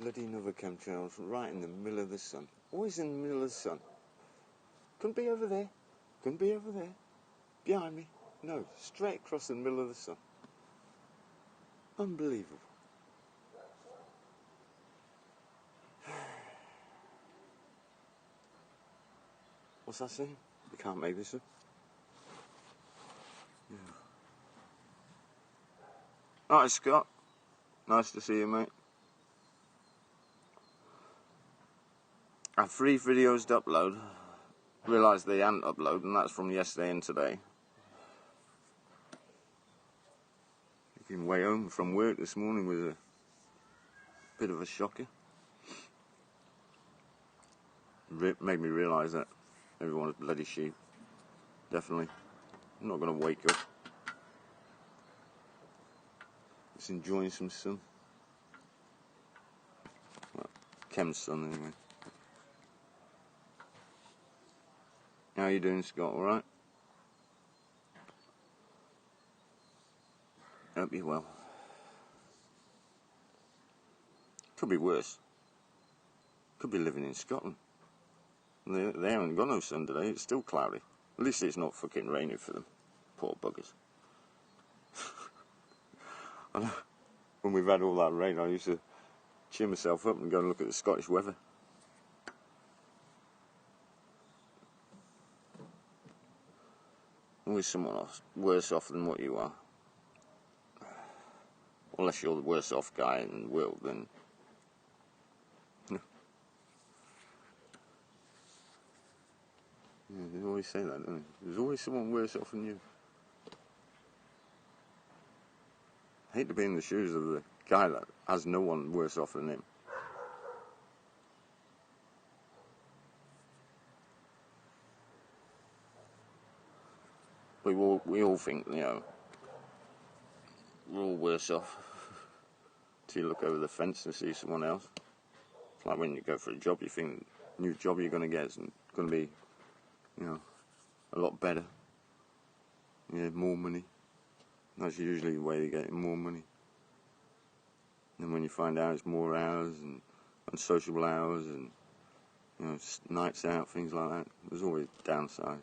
Bloody another chemtrails right in the middle of the sun. Always in the middle of the sun. Couldn't be over there. Couldn't be over there. Behind me. No, straight across the middle of the sun. Unbelievable. What's that saying? You can't make this up. Yeah. Alright, Scott. Nice to see you, mate. I have 3 videos to upload. Realised they hadn't uploaded, and that's from yesterday and today. Making way home from work this morning was a bit of a shocker. Made me realise that everyone's bloody sheep. Definitely. I'm not going to wake up. Just enjoying some sun. Well, Chem's sun anyway. How you doing, Scott? Alright? Hope you're well. Could be worse. Could be living in Scotland. They haven't got no sun today. It's still cloudy. At least it's not fucking raining for them. Poor buggers. When we've had all that rain, I used to cheer myself up and go and look at the Scottish weather. Always someone else worse off than what you are. Unless you're the worst off guy in the world, then... Yeah, they always say that, don't they? There's always someone worse off than you. I hate to be in the shoes of the guy that has no one worse off than him. We all think, you know, we're all worse off till you look over the fence and see someone else. It's like when you go for a job, you think the new job you're going to get is going to be, you know, a lot better. Yeah, more money. That's usually the way they get more money. And when you find out it's more hours and unsociable hours and, you know, nights out, things like that, there's always a downside.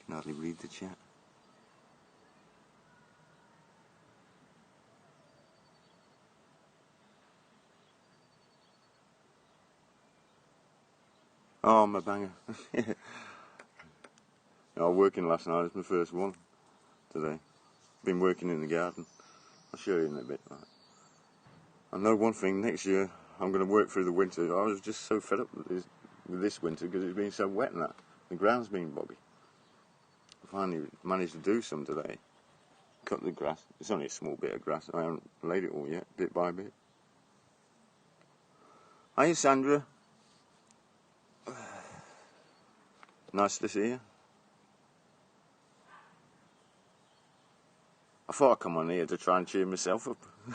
Can hardly read the chat. Oh, my banger. I was working last night. It's my first one today. Been working in the garden. I'll show you in a bit. I know one thing, next year I'm going to work through the winter. I was just so fed up with this winter because it's been so wet and that. The ground's been boggy. I finally managed to do some today. Cut the grass. It's only a small bit of grass. I haven't laid it all yet, bit by bit. Hiya, Sandra. Nice to see you. I thought I'd come on here to try and cheer myself up. I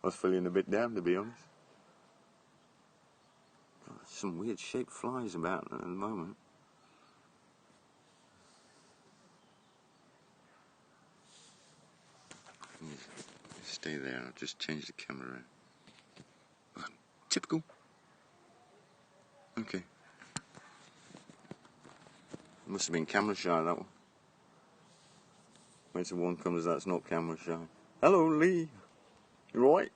was feeling a bit down, to be honest. God, there's some weird shaped flies about at the moment. Stay there, I'll just change the camera. Typical. Okay. Must have been camera shy, that one. Wait till one comes that's not camera shy. Hello, Lee. You alright?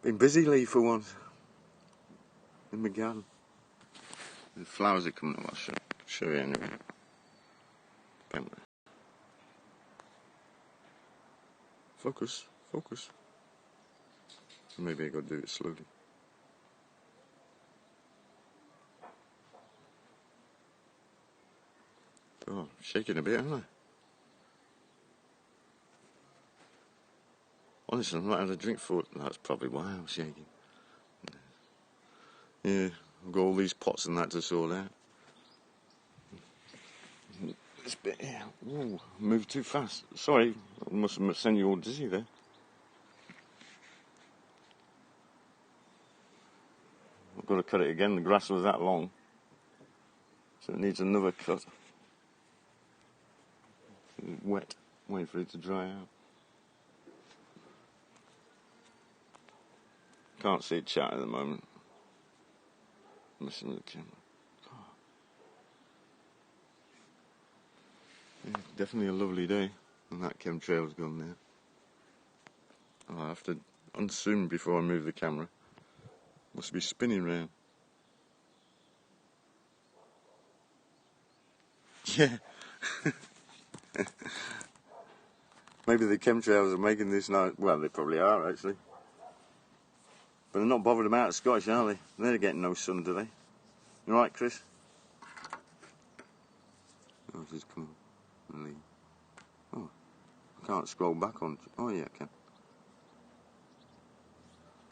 Been busy, Lee, for once. In the garden. The flowers are coming up, I'll show you anyway. Focus, focus. Maybe I gotta do it slowly. Oh, shaking a bit, haven't I? Honestly, I've not had a drink for it. That's probably why I'm shaking. Yeah, I've got all these pots and that to sort out. This bit here. Ooh, moved too fast. Sorry, I must have sent you all dizzy there. I've got to cut it again. The grass was that long. So it needs another cut. It's wet, wait for it to dry out. Can't see it chat at the moment. Messing with the camera. Yeah, definitely a lovely day, and that chemtrail's gone there. I'll have to unzoom before I move the camera. Must be spinning round. Yeah. Maybe the chemtrails are making this night. Well, they probably are actually. But they're not bothered about Scottish, are they? They're getting no sun, do they? You right, Chris? Oh, just come on. Leave. Oh, I can't scroll back on. Oh, yeah, I can.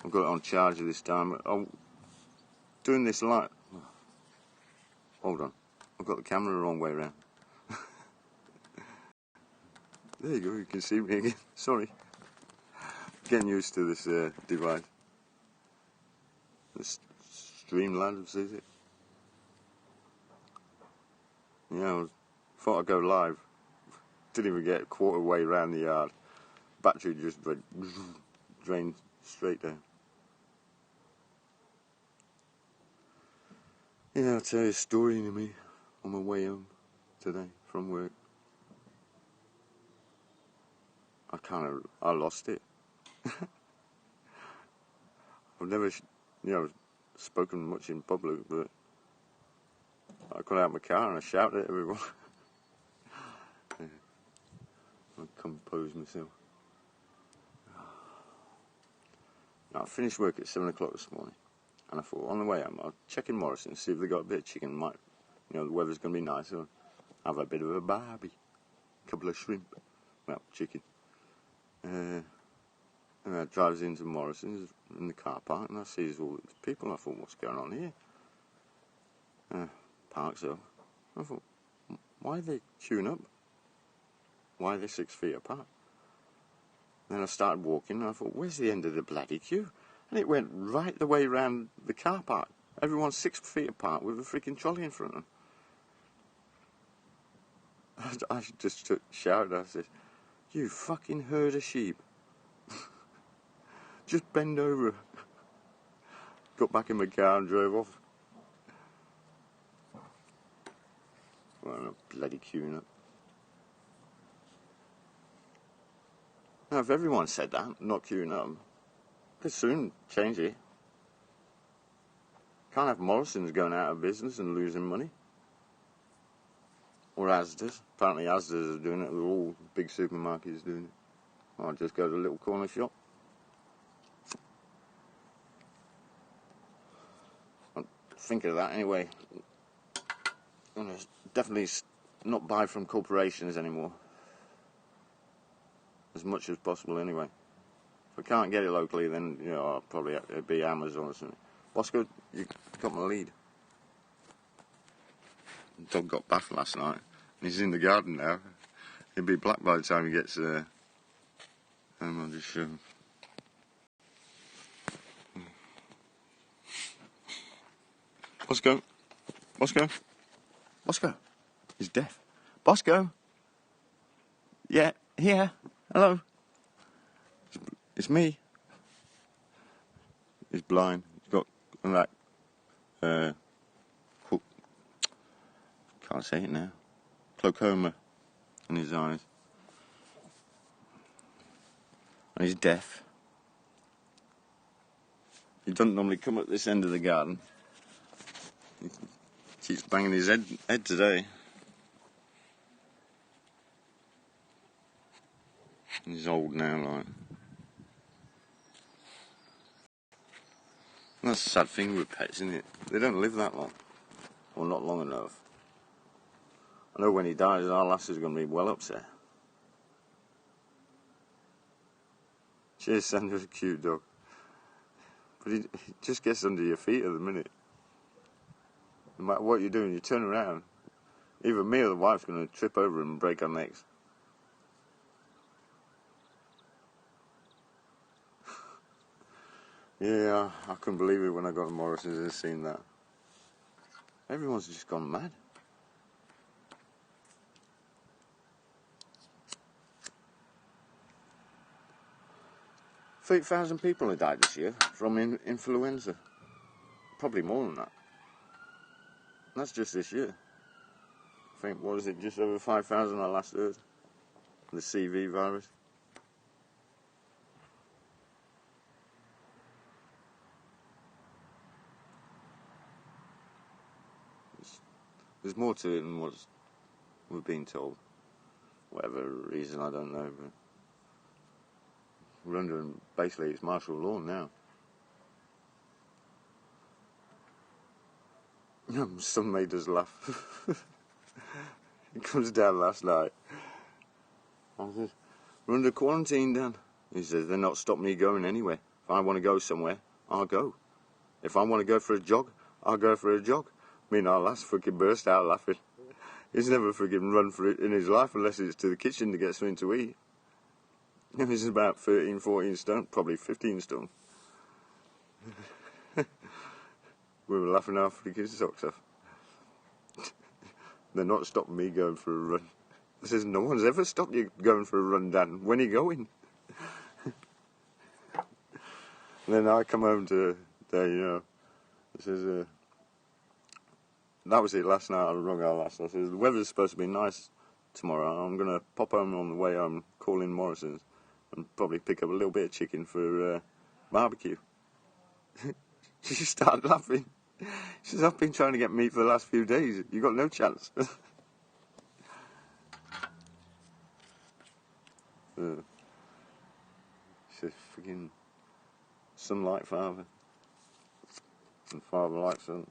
I've got it on charger this time. I'm doing this light. Oh, hold on. I've got the camera the wrong way around. There you go, you can see me again. Sorry. Getting used to this device. This Streamlabs, is it? Yeah, thought I'd go live. Didn't even get a quarter way around the yard. Battery just went drained straight down. Yeah, I'll tell you a story to me on my way home today from work. I lost it. I've never, spoken much in public, but I got out of my car and I shouted at everyone. Yeah. I composed myself. Now, I finished work at 7 o'clock this morning, and I thought on the way home I'll check in Morrison and see if they got a bit of chicken. Might, the weather's going to be nice, so I'll have a bit of a barbie, a couple of shrimp, well, chicken. And I drives into Morrison's in the car park, and I sees all these people. I thought, what's going on here? Parks up. I thought, why are they queuing up? Why are they 6 feet apart? Then I started walking, and I thought, where's the end of the bloody queue? And it went right the way around the car park. Everyone's 6 feet apart with a freaking trolley in front of them. I just shouted, I said, you fucking herd of sheep. Just bend over. Got back in my car and drove off. Well, I'm bloody queuing up. Now, if everyone said that, not queuing up, they'll soon change it. Can't have Morrison's going out of business and losing money. Or Asda's. Apparently Asda's are doing it. All big supermarkets doing it. I'll just go to a little corner shop. I'm thinking of that anyway. I'm going to definitely not buy from corporations anymore. As much as possible anyway. If I can't get it locally, then I'll probably have to be Amazon or something. Bosco, you got my lead. The dog got bathed last night. He's in the garden now. He'll be black by the time he gets there. And I'll just show him. Bosco. Bosco. Bosco. He's deaf. Bosco. Yeah, here. Hello. It's me. He's blind. He's got that can't say it now. Glaucoma in his eyes. And he's deaf. He doesn't normally come at this end of the garden. He keeps banging his head today. He's old now, like. And that's the sad thing with pets, isn't it? They don't live that long. Or not long enough. I know when he dies, our lass is going to be well upset. Cheers, Sandra's a cute dog. But he just gets under your feet at the minute. No matter what you're doing, you turn around. Either me or the wife's going to trip over him and break our necks. Yeah, I couldn't believe it when I got to Morrison's and seen that. Everyone's just gone mad. 30,000 people have died this year from influenza. Probably more than that. And that's just this year. I think, what is it, just over 5,000 I last heard. The CV virus. There's more to it than what we're being told. Whatever reason, I don't know. But we're under, basically, it's martial law now. Some made us laugh. He comes down last night. I said, we're under quarantine, Dan. He says, they're not stopping me going anywhere. If I want to go somewhere, I'll go. If I want to go for a jog, I'll go for a jog. Me and our last fucking burst out laughing. He's never friggin' run for it in his life unless it's to the kitchen to get something to eat. He's about 13, 14 stone, probably 15 stone. We were laughing our freaking socks off. They're not stopping me going for a run. I says, no one's ever stopped you going for a run, Dan. When are you going? And then I come home to there, you know. It says, that was it last night. I rung our last. I says, the weather's supposed to be nice tomorrow. I'm going to pop home on the way home, call in Morrison's, and probably pick up a little bit of chicken for barbecue. She started laughing. She says, I've been trying to get meat for the last few days. You got no chance. She says, freaking son like father. And father like son.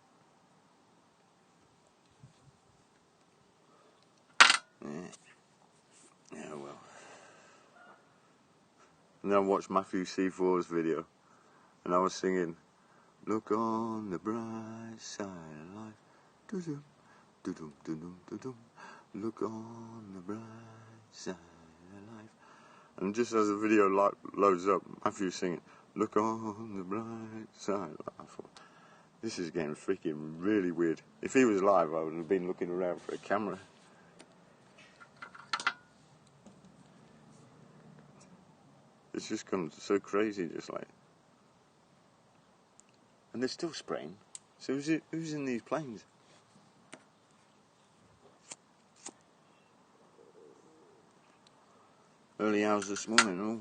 Yeah, well. And then I watched Matthew C4's video. And I was singing, look on the bright side of life. Do-dum, do-dum, do-dum, do-dum. Look on the bright side of life. And just as the video loads up, Matthew's singing, look on the bright side. I thought, this is getting freaking really weird. If he was live, I would have been looking around for a camera. It's just gone so crazy, just like. And they're still spraying. So who's in these planes? Early hours this morning, oh.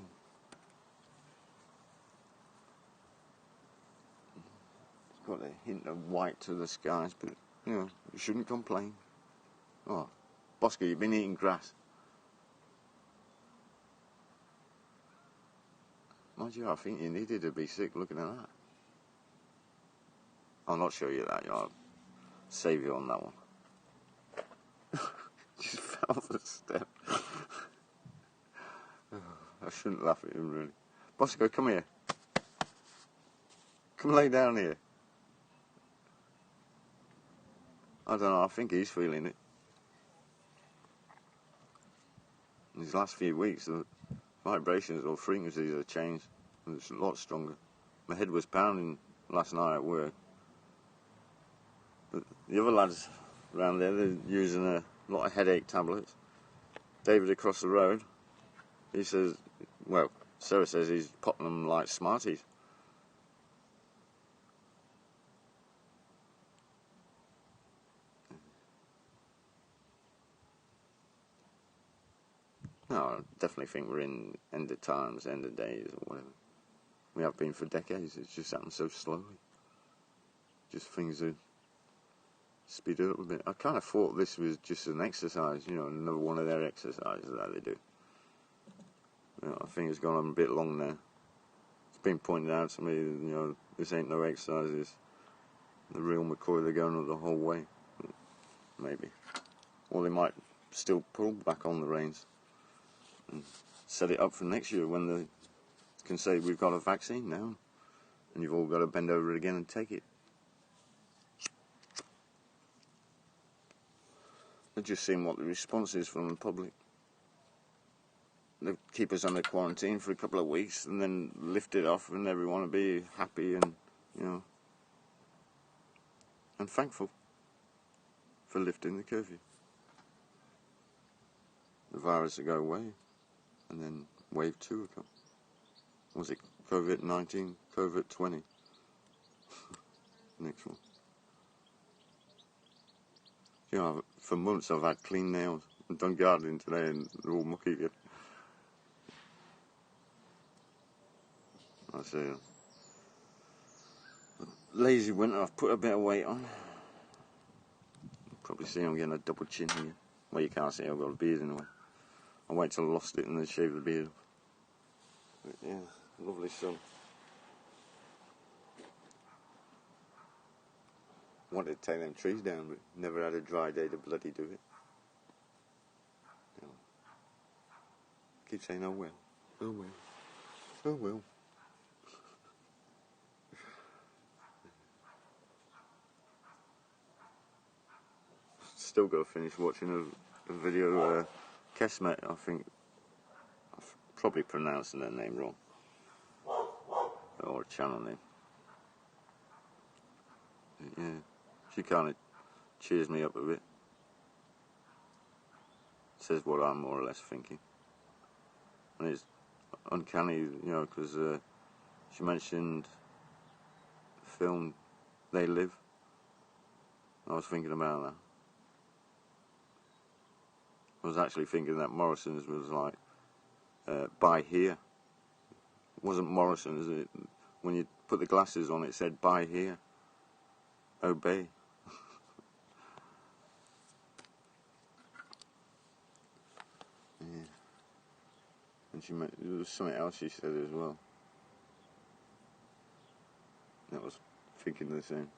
It's got a hint of white to the skies, but, you know, you shouldn't complain. Oh, Bosco, you've been eating grass. Mind you, I think you needed to be sick looking at that. I'll not show you that, you know, I'll save you on that one. Just fell off the step. I shouldn't laugh at him, really. Bosco, come here. Come lay down here. I don't know, I think he's feeling it. In these last few weeks, the vibrations or frequencies have changed. It's a lot stronger. My head was pounding last night at work. But the other lads around there, they're using a lot of headache tablets. David across the road, he says, well, Sarah says he's popping them like Smarties. No, I definitely think we're in end of times, end of days, or whatever. We have been for decades. It's just happened so slowly. Just things are speeded up a bit. I kind of thought this was just an exercise, you know, another one of their exercises that they do. You know, I think it's gone on a bit long now. It's been pointed out to me, you know, this ain't no exercises. The real McCoy, they're going up the whole way. Maybe. Or they might still pull back on the reins and set it up for next year when they can say we've got a vaccine now and you've all got to bend over it again and take it. They're just seeing what the response is from the public. They keep us under quarantine for a couple of weeks and then lift it off and everyone will be happy and, you know, and thankful for lifting the curfew. The virus will go away and then wave 2 will come. Was it COVID-19, COVID-20. Next one. You know, for months I've had clean nails. I've done gardening today and they're all mucky again. I say, lazy winter, I've put a bit of weight on. Probably see I'm getting a double chin here. Well, you can't see I've got a beard anyway. I wait till I lost it and then shave the beard. But yeah, lovely sun. Wanted to take them trees down, but never had a dry day to bloody do it. You know, keep saying, oh well, oh well, oh well. Still got to finish watching a video, Kesmet, I think. I've probably pronouncing their name wrong. Or a channel name. Yeah, she kind of cheers me up a bit. Says what I'm more or less thinking. And it's uncanny, you know, because she mentioned the film They Live. I was thinking about that. I was actually thinking that Morrison's was like, buy here. It wasn't Morrison's, it? When you put the glasses on, it said, buy here. Obey. Yeah. And there was something else she said as well. I was thinking the same.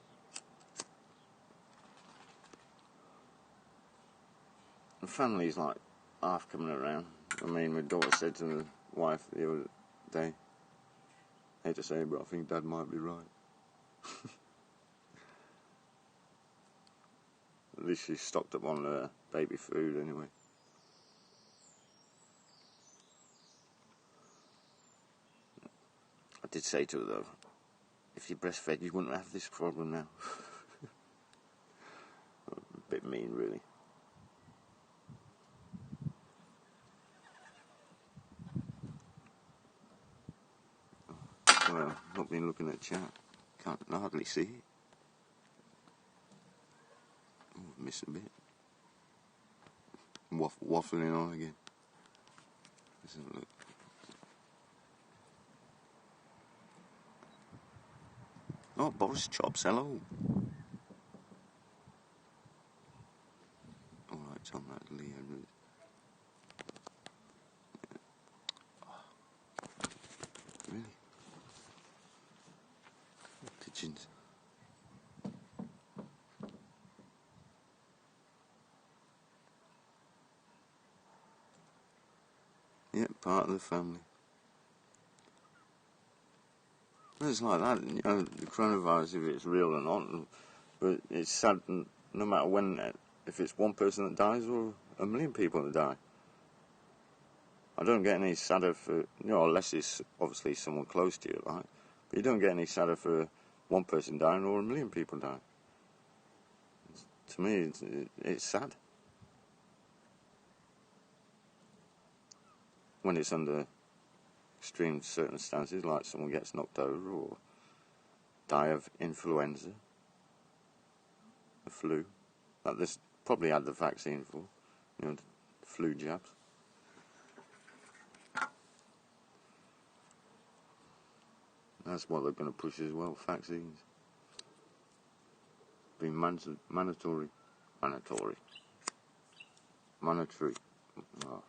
The family's like half coming around. I mean, my daughter said to the wife the other day, I hate to say it, but I think Dad might be right. At least she's stocked up on baby food anyway. I did say to her though, if you breastfed you wouldn't have this problem now. A bit mean really. Well, not been looking at chat. Can't hardly see it. Oh, missed a bit. Waffling on again. Let's have a look. Oh, Boris Chops, hello. Alright, it's on that Leo. Really? Pigeons. Yeah, part of the family. It's like that, you know, the coronavirus, if it's real or not, but it's sad no matter when, if it's one person that dies or a million people that die. I don't get any sadder for, you know, unless it's obviously someone close to you, like, but you don't get any sadder for one person dying or a million people dying. To me, it's sad. When it's under extreme circumstances, like someone gets knocked over or die of influenza, the flu, that this probably had the vaccine for, you know, the flu jabs. That's what they're going to push as well, vaccines. Be mandatory. Oh.